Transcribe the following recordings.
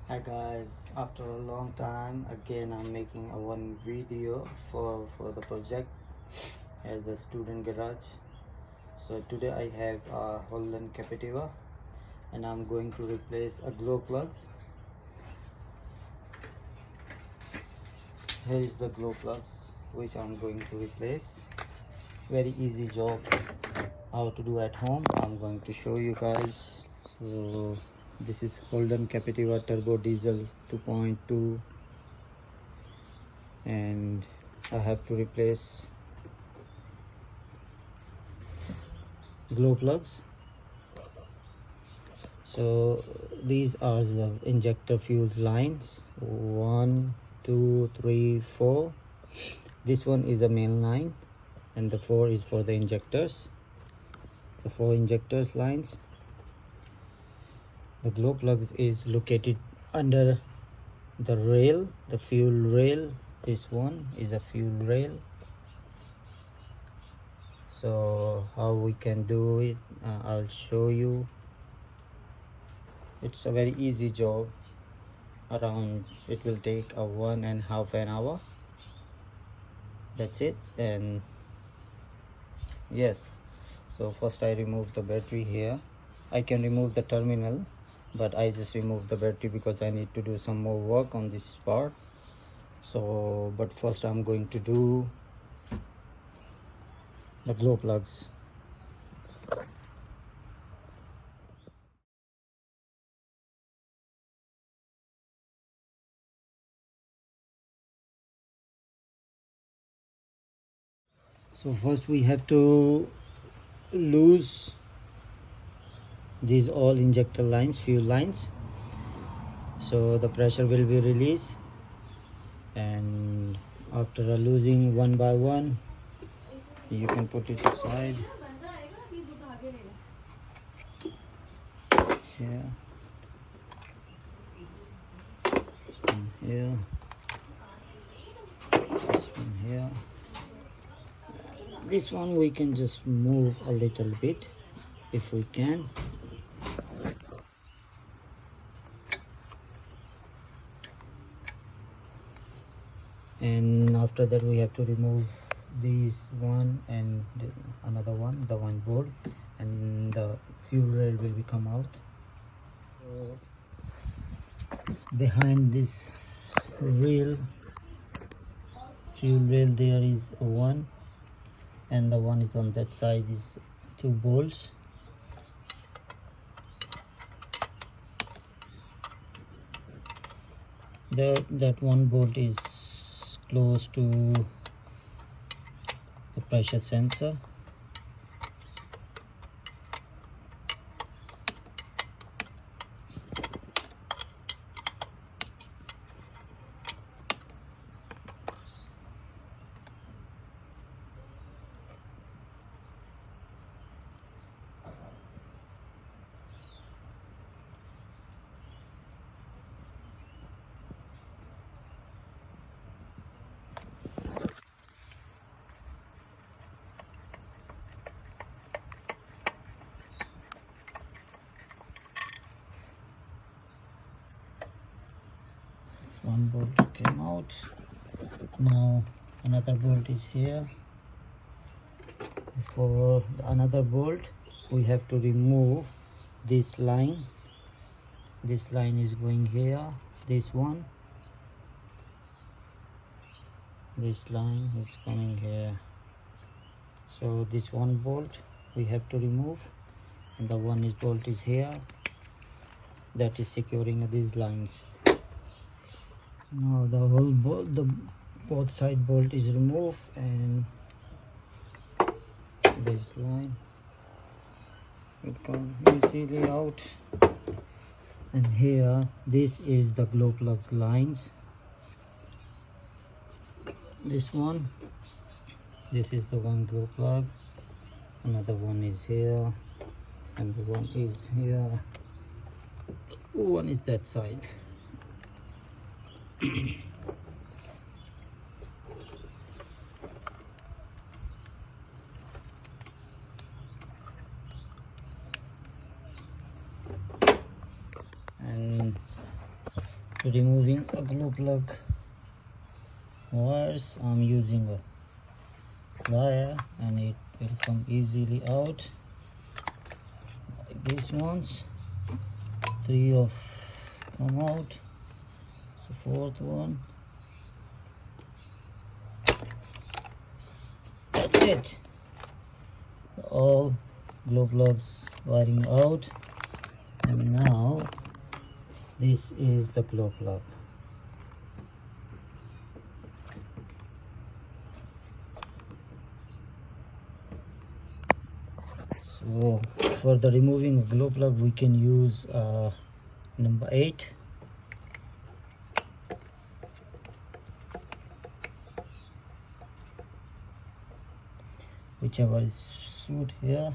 Hi guys, after a long time again I'm making a one video for the project as a student garage. So today I have a Holden Captiva and I'm going to replace a glow plugs. Here is the glow plugs which I'm going to replace. Very easy job how to do at home. I'm going to show you guys. So this is Holden Captiva turbo diesel 2.2 and I have to replace glow plugs. So these are the injector fuels lines 1 2 3 4. This one is a main line and the 4 is for the injectors, the 4 injectors lines. The glow plugs is located under the rail, the fuel rail. This one is a fuel rail. So how we can do it, I'll show you. It's a very easy job. Around it will take a 1.5 hour. That's it. And yes, so first I remove the battery here. I can remove the terminal, but I just remove the battery because I need to do some more work on this part. So but first I'm going to do the glow plugs. So first we have to loose these all injector lines, fuel lines, so the pressure will be released. And after losing one by one, you can put it aside here and here, this one here. This one we can just move a little bit if we can. And after that we have to remove these one and another one, the one bolt, and the fuel rail will be come out. So behind this rail, fuel rail, there is one, and the one is on that side is 2 bolts. That one bolt is close to the pressure sensor. One bolt came out. Now another bolt is here. For another bolt we have to remove this line. This line is going here, this one, this line is coming here. So this one bolt we have to remove, and the one is bolt is here, that is securing these lines. Now the whole bolt, the both side bolt is removed, and this line will come easily out. And here, this is the glow plugs lines. This one, this is the one glow plug, another one is here, and the one is here, one is that side. And removing a glue plug wires, I'm using a plier and it will come easily out like these ones. 3 of come out, so 4th one. That's it, all glue plugs wiring out. And now this is the glue plug. So for the removing of glue plug we can use number 8. Whichever is suit here.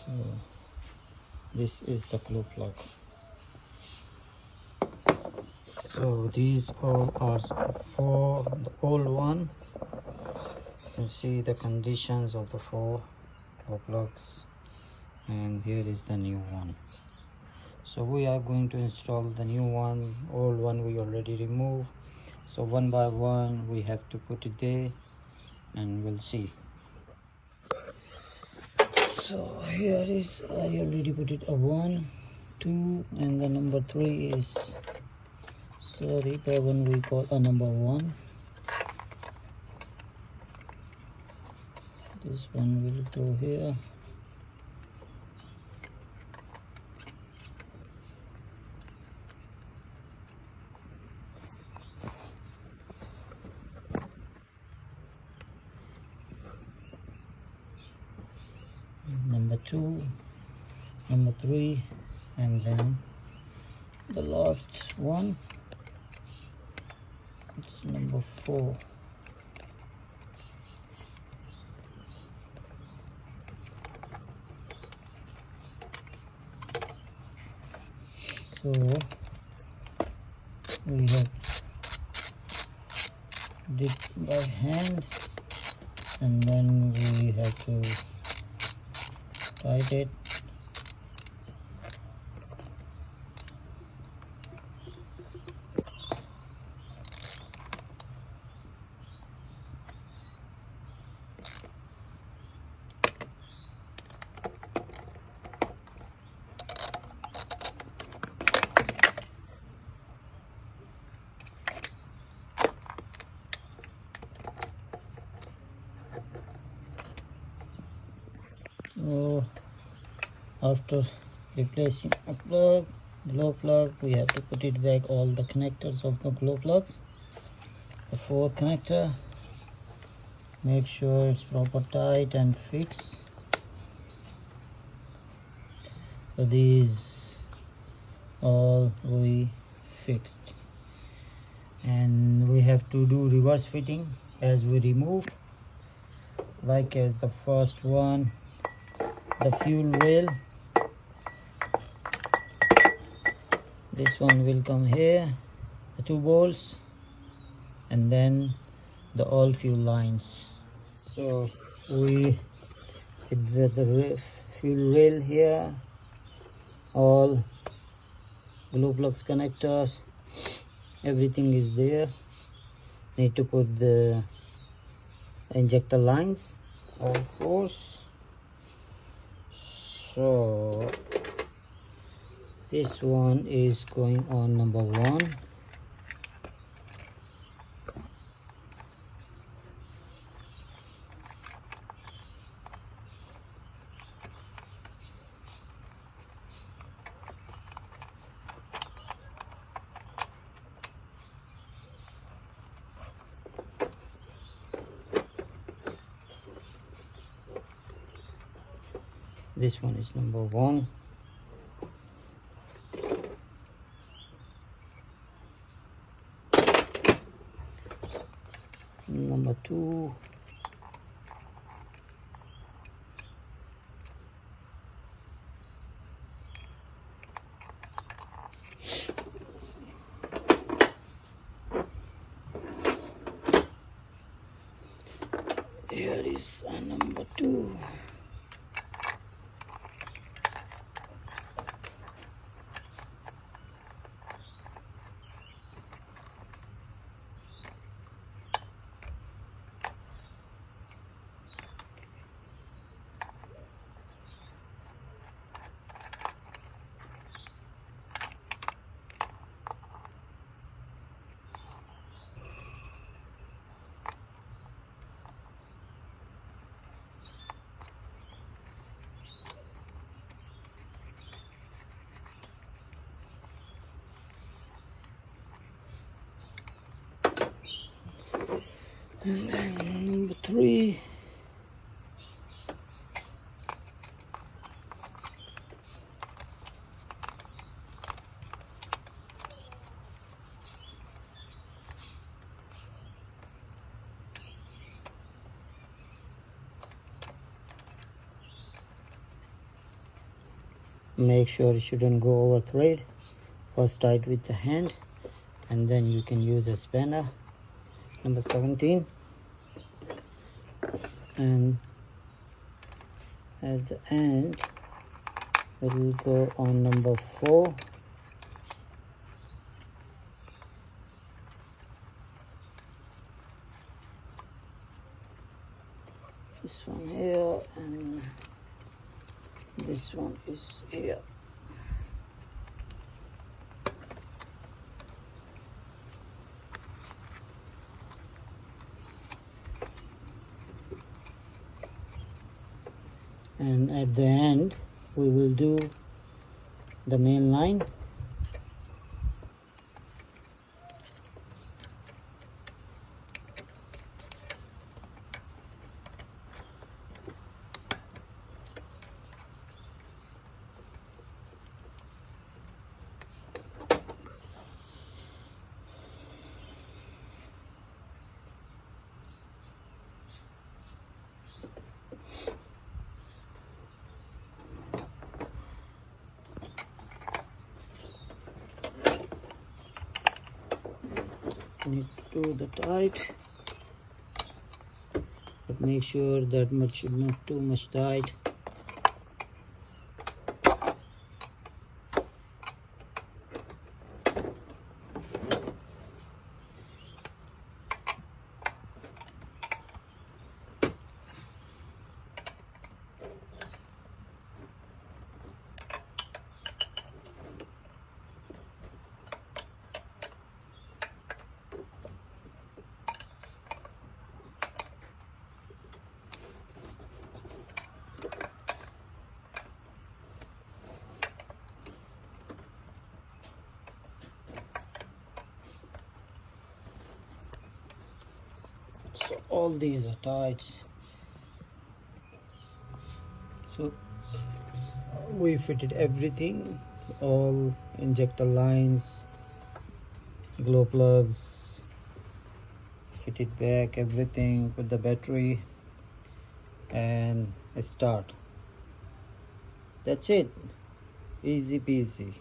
So this is the glue plug. So these all are for the old one. You can see the conditions of the 4 glue plugs, and here is the new one. So we are going to install the new one. Old one we already removed, so one by one we have to put it there and we'll see. So here is, I already put it a 1, 2, and the number 3 is, sorry, that one we call a number 1. This one will go here. Number 2, number 3, and then the last one, it's number 4. So we have did by hand, and then we have to tight it. So after replacing a plug, glow plug, we have to put it back all the connectors of the glow plugs. The 4 connector, make sure it's proper tight and fixed. So these all we fixed, and we have to do reverse fitting as we remove, like as the first one, the fuel rail. This one will come here, the 2 bolts, and then the all fuel lines. So we hit the fuel rail here, all glue plugs, connectors, everything is there. Need to put the injector lines, all 4s. So this one is going on number 1. This one is number 1. Number 2. Here is number 2. And then number 3. Make sure it shouldn't go over thread. First tie it with the hand, and then you can use a spanner. Number 17. And at the end it will go on number 4. This one here, and this one is here. And at the end we will do the main line. Need to do the tight, but make sure that much not too much tight. So all these are tight. So we fitted everything, all injector lines, glow plugs, fitted back everything with the battery, and start. That's it. Easy peasy.